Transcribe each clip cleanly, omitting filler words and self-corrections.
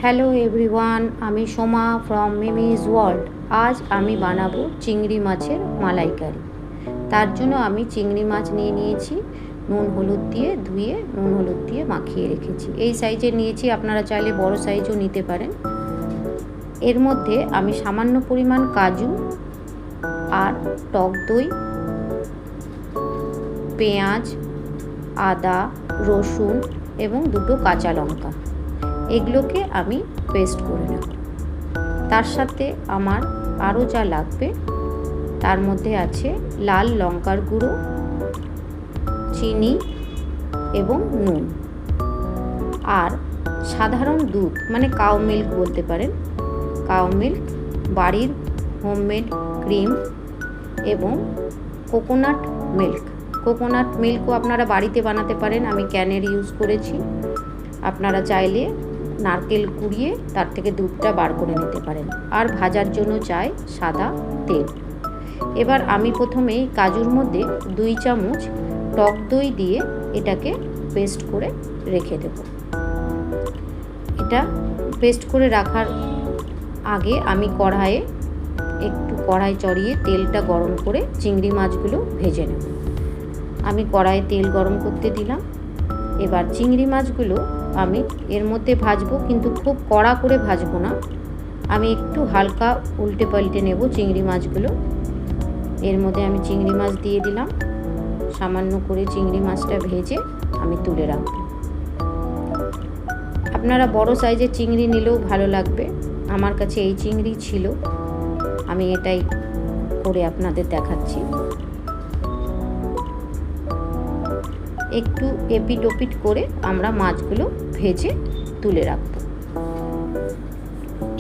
Hello everyone, আমি Soma from মিমিজ world. আজ আমি বানাবো চিংড়ি মাছের মালাইকারি। তার জন্য আমি চিংড়ি মাছ নিয়ে নিয়েছি, নুন হলুদ দিয়ে ধুয়ে নুন হলুদ দিয়ে মাখিয়ে রেখেছি। এই সাইজের নিয়েছি, আপনারা চাইলে বড় সাইজও নিতে পারেন। এর মধ্যে আমি সামান্য পরিমাণ কাজু আর টক দই, পেঁয়াজ, আদা, রসুন এবং দুটো কাঁচা লঙ্কা, এগুলোকে আমি পেস্ট করে নেব। তার সাথে আমার আরও যা লাগবে তার মধ্যে আছে লাল লঙ্কার গুঁড়ো, চিনি এবং নুন, আর সাধারণ দুধ মানে কাউ মিল্ক বলতে পারেন, কাউ মিল্ক, বাড়ির হোমমেড ক্রিম এবং কোকোনাট মিল্ক। কোকোনাট মিল্কও আপনারা বাড়িতে বানাতে পারেন, আমি ক্যানের ইউজ করেছি। আপনারা চাইলে নারকেল কুড়িয়ে তার থেকে দুধটা বার করে নিতে পারেন। আর ভাজার জন্য চাই সাদা তেল। এবার আমি প্রথমে কাজুর মধ্যে 2 চামচ টক দই দিয়ে এটাকে পেস্ট করে রেখে দেব। এটা পেস্ট করে রাখার আগে আমি কড়াই চড়িয়ে তেলটা গরম করে চিংড়ি মাছগুলো ভেজে নেব। আমি কড়াইয়ে তেল গরম করতে দিলাম। এবার চিংড়ি মাছগুলো আমি এর মধ্যে ভাজবো, কিন্তু খুব কড়া করে ভাজবো না, আমি একটু হালকা উল্টে পাল্টে নেব চিংড়ি মাছগুলো। এর মধ্যে আমি চিংড়ি মাছ দিয়ে দিলাম। সামান্য করে চিংড়ি মাছটা ভেজে আমি তুলে রাখব। আপনারা বড় সাইজের চিংড়ি নিলেও ভালো লাগবে, আমার কাছে এই চিংড়ি ছিল, আমি এটাই করে আপনাদের দেখাচ্ছি। একটু এপিট ওপিট করে আমরা মাছগুলো ভেজে তুলে রাখব।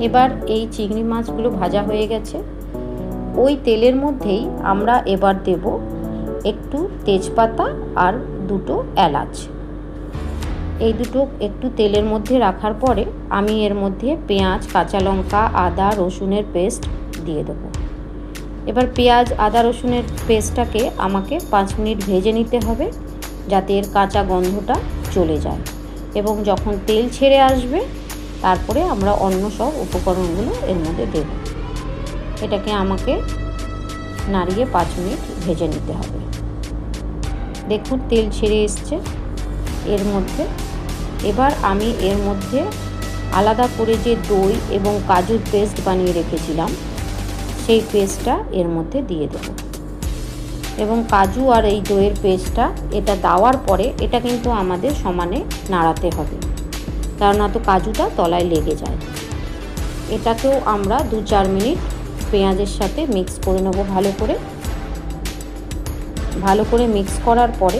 এবার এই চিংড়ি মাছগুলো ভাজা হয়ে গেছে। ওই তেলের মধ্যেই আমরা এবার দেব একটু তেজপাতা আর 2টো এলাচ। এই দুটো একটু তেলের মধ্যে রাখার পরে আমি এর মধ্যে পেঁয়াজ, কাঁচা লঙ্কা, আদা, রসুনের পেস্ট দিয়ে দেবো। এবার পেঁয়াজ, আদা, রসুনের পেস্টটাকে আমাকে 5 মিনিট ভেজে নিতে হবে, যাতে এর কাঁচা গন্ধটা চলে যায়। এবং যখন তেল ছেড়ে আসবে তারপরে আমরা অন্য সব উপকরণগুলো এর মধ্যে দেব। এটাকে আমাকে নাড়িয়ে 5 মিনিট ভেজে নিতে হবে। দেখুন তেল ছেড়ে এসছে এর মধ্যে। এবার আমি এর মধ্যে আলাদা করে যে দই এবং কাজুর পেস্ট বানিয়ে রেখেছিলাম সেই পেস্টটা এর মধ্যে দিয়ে দেব। এবং কাজু আর এই দইয়ের পেস্টটা এটা দেওয়ার পরে এটা কিন্তু আমাদের সমানে নাড়াতে হবে, কারণ না তো কাজুটা তলায় লেগে যায়। এটাকেও আমরা 2-4 মিনিট পেঁয়াজের সাথে মিক্স করে নেব ভালো করে মিক্স করার পরে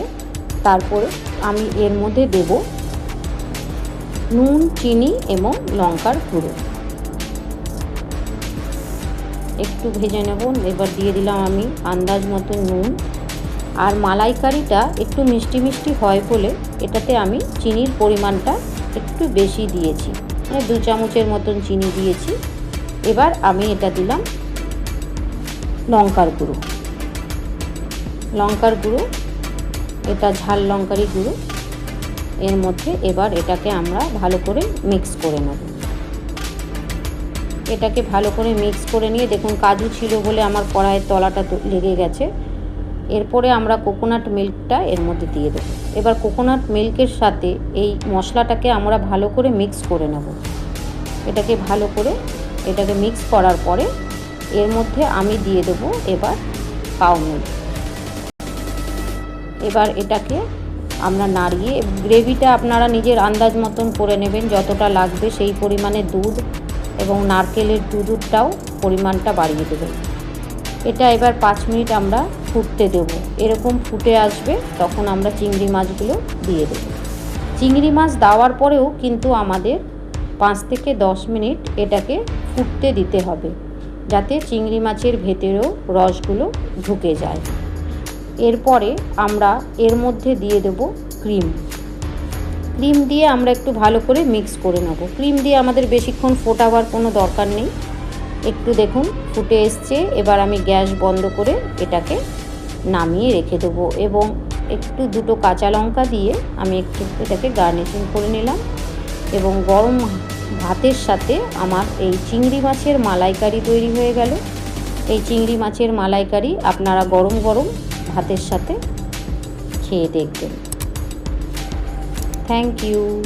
তারপরে আমি এর মধ্যে দেব নুন, চিনি এবং লঙ্কার গুঁড়ো। একটু ভেজে নেব। এবার দিয়ে দিলাম আমি আন্দাজ মতো নুন। আর মালাইকারিটা একটু মিষ্টি মিষ্টি হয় বলে এটাতে আমি চিনির পরিমাণটা একটু বেশি দিয়েছি, মানে 2 চামচের মতন চিনি দিয়েছি। এবার আমি এটা দিলাম লঙ্কার গুঁড়ো, এটা ঝাল লঙ্কারই গুঁড়ো এর মধ্যে। এবার এটাকে আমরা ভালো করে মিক্স করে নেব। এটাকে ভালো করে মিক্স করে নিয়ে দেখুন কাজু ছিল বলে আমার কড়াইয়ের তলাটা লেগে গেছে। এরপরে আমরা কোকোনাট মিল্কটা এর মধ্যে দিয়ে দেব। এবার কোকোনাট মিল্কের সাথে এই মশলাটাকে আমরা ভালো করে মিক্স করে নেব। এটাকে ভালো করে মিক্স করার পরে এর মধ্যে আমি দিয়ে দেব এবার কাউ মিল্ক। এবার এটাকে আমরা নাড়িয়ে, গ্রেভিটা আপনারা নিজের আন্দাজ মতন করে নেবেন, যতটা লাগবে সেই পরিমাণে দুধ এবং নারকেলের দুধটাও পরিমাণটা বাড়িয়ে দেবেন। এটা এবার 5 মিনিট আমরা ফুটতে দেব। এরকম ফুটে আসবে তখন আমরা চিংড়ি মাছগুলো দিয়ে দেব। চিংড়ি মাছ দেওয়ার পরেও কিন্তু আমাদের 5 থেকে 10 মিনিট এটাকে ফুটতে দিতে হবে, যাতে চিংড়ি মাছের ভেতরেও রসগুলো ঢুকে যায়। এরপরে আমরা এর মধ্যে দিয়ে দেব ক্রিম দিয়ে আমরা একটু ভালো করে মিক্স করে নেব। ক্রিম দিয়ে আমাদের বেশিক্ষণ ফোটাবার কোনো দরকার নেই। একটু দেখুন ফুটে এসছে। এবার আমি গ্যাস বন্ধ করে এটাকে নামিয়ে রেখে দেবো এবং একটু 2টো কাঁচা লঙ্কা দিয়ে আমি একটু এটাকে গার্নিশিং করে নিলাম। এবং গরম ভাতের সাথে আমার এই চিংড়ি মাছের মালাইকারি তৈরি হয়ে গেল। এই চিংড়ি মাছের মালাইকারি আপনারা গরম গরম ভাতের সাথে খেয়ে দেখবেন। Thank you.